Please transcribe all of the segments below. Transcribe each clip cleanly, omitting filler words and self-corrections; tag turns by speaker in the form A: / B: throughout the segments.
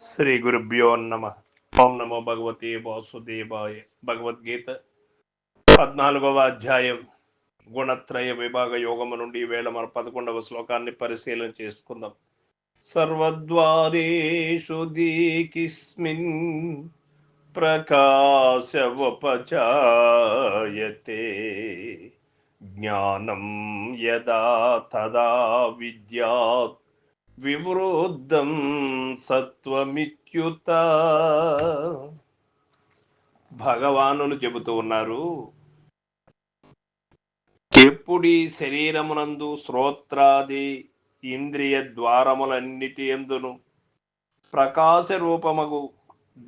A: శ్రీ గురుభ్యో నమ. ఓం నమో భగవతే వాసుదేవాయ. భగవద్గీత 14వ అధ్యాయం గుణత్రయ విభాగ యోగము నుండి వేళ మన 11వ శ్లోకాన్ని పరిశీలన చేసుకుందాం. సర్వద్వారేషు దీకిస్మిన్ ప్రకాశవపచాయతే జ్ఞానం యదా తదా విద్యాత్ వివృద్ధం సత్వమిత్యుత. భగవానులు చెబుతూ ఉన్నారు, ఎప్పుడీ శరీరమునందు శ్రోత్రాది ఇంద్రియ ద్వారములన్నిటి యందును ప్రకాశ రూపమగు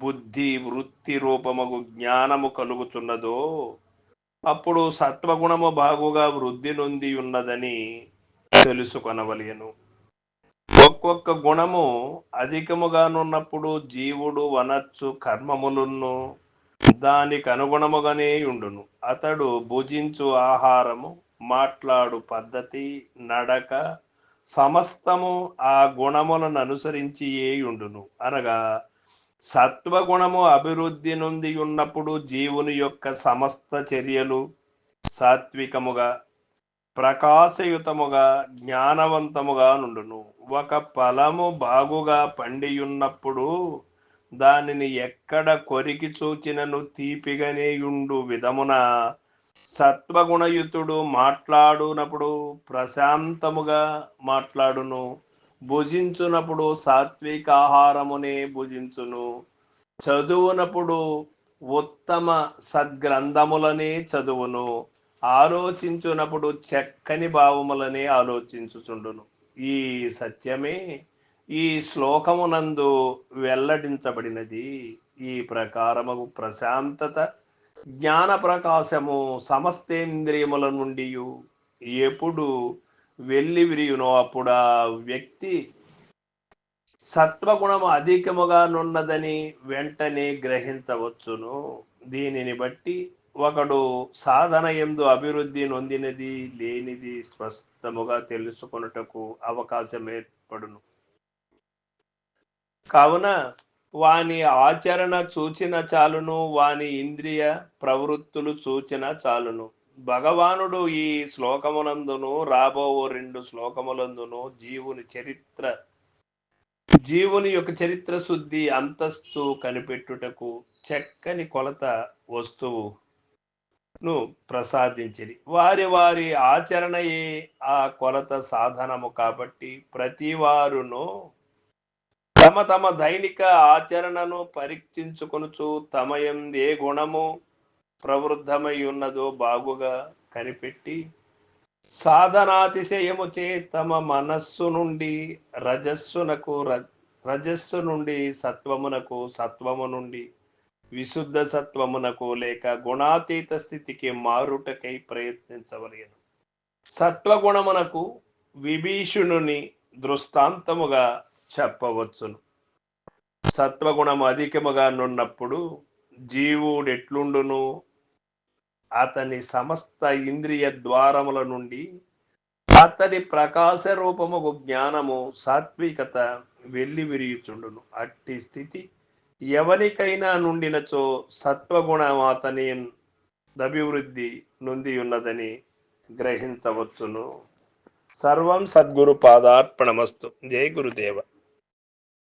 A: బుద్ధి వృత్తి రూపమగు జ్ఞానము కలుగుతున్నదో అప్పుడు సత్వగుణము బాగుగా వృద్ధి నొంది ఉన్నదని తెలుసుకొనవలెను. ఒక్కొక్క గుణము అధికముగానున్నప్పుడు జీవుడు వనచ్చు కర్మములను దానికి అనుగుణముగానే ఉండును. అతడు భుజించు ఆహారము, మాట్లాడు పద్ధతి, నడక సమస్తము ఆ గుణములను అనుసరించి ఉండును. అనగా సత్వగుణము అభివృద్ధి నొంది ఉన్నప్పుడు జీవుని యొక్క సమస్త చర్యలు సాత్వికముగా ప్రకాశయుతముగా జ్ఞానవంతముగా నుండును. ఒక ఫలము బాగుగా పండియున్నప్పుడు దానిని ఎక్కడ కొరికి చూచినను తీపిగనేయుండు విధమున సత్వగుణయుతుడు మాట్లాడునప్పుడు ప్రశాంతముగా మాట్లాడును, భుజించునప్పుడు సాత్విక ఆహారమునే భుజించును, చదువునప్పుడు ఉత్తమ సద్గ్రంథములనే చదువును, ఆలోచించునప్పుడు చక్కని భావములనే ఆలోచించుచుండును. ఈ సత్యమే ఈ శ్లోకమునందు వెల్లడించబడినది. ఈ ప్రకారము ప్రశాంతత జ్ఞాన ప్రకాశము సమస్తేంద్రియముల నుండి ఎప్పుడు వెళ్ళి విరియునో అప్పుడు ఆ వ్యక్తి సత్వగుణము అధికముగానున్నదని వెంటనే గ్రహించవచ్చును. దీనిని బట్టి ఒకడు సాధన యందు అభివృద్ధి నొందినది లేనిది స్పష్టముగా తెలుసుకొనుటకు అవకాశం ఏర్పడును. కావున వాని ఆచరణ చూచిన చాలును, వాని ఇంద్రియ ప్రవృత్తులు చూచిన చాలును. భగవానుడు ఈ శ్లోకమునందును రాబో 2 శ్లోకములందును జీవుని యొక్క చరిత్ర శుద్ధి అంతస్తు కనిపెట్టుటకు చక్కని కొలత వస్తువును ప్రసాదించిరి. వారి వారి ఆచరణయే ఆ కొలత సాధనము కాబట్టి ప్రతి వారును తమ తమ దైనిక ఆచరణను పరీక్షించుకొనుచు తమ యందు ఏ గుణము ప్రవృద్ధమై ఉన్నదో బాగుగా కనిపెట్టి సాధనాతిశయము చే తమ మనస్సు నుండి రజస్సు నుండి సత్వమునకు, సత్వము నుండి విశుద్ధ సత్వమునకు లేక గుణాతీత స్థితికి మారుటకై ప్రయత్నించవలెను. సత్వగుణమునకు విభీషణుని దృష్టాంతముగా చెప్పవచ్చును. సత్వగుణము అధికముగా నున్నప్పుడు జీవుడెట్లుండును? అతని సమస్త ఇంద్రియ ద్వారముల నుండి అతని ప్రకాశ రూపముగు జ్ఞానము సాత్వికత వెళ్ళి విరియుచుండును. అట్టి స్థితి ఎవరికైనా నుండినచో సత్వగుణం అతని అభివృద్ధి నొంది ఉన్నదని గ్రహించవచ్చును. సర్వం సద్గురు పాదార్పణమస్తు. జై గురుదేవ.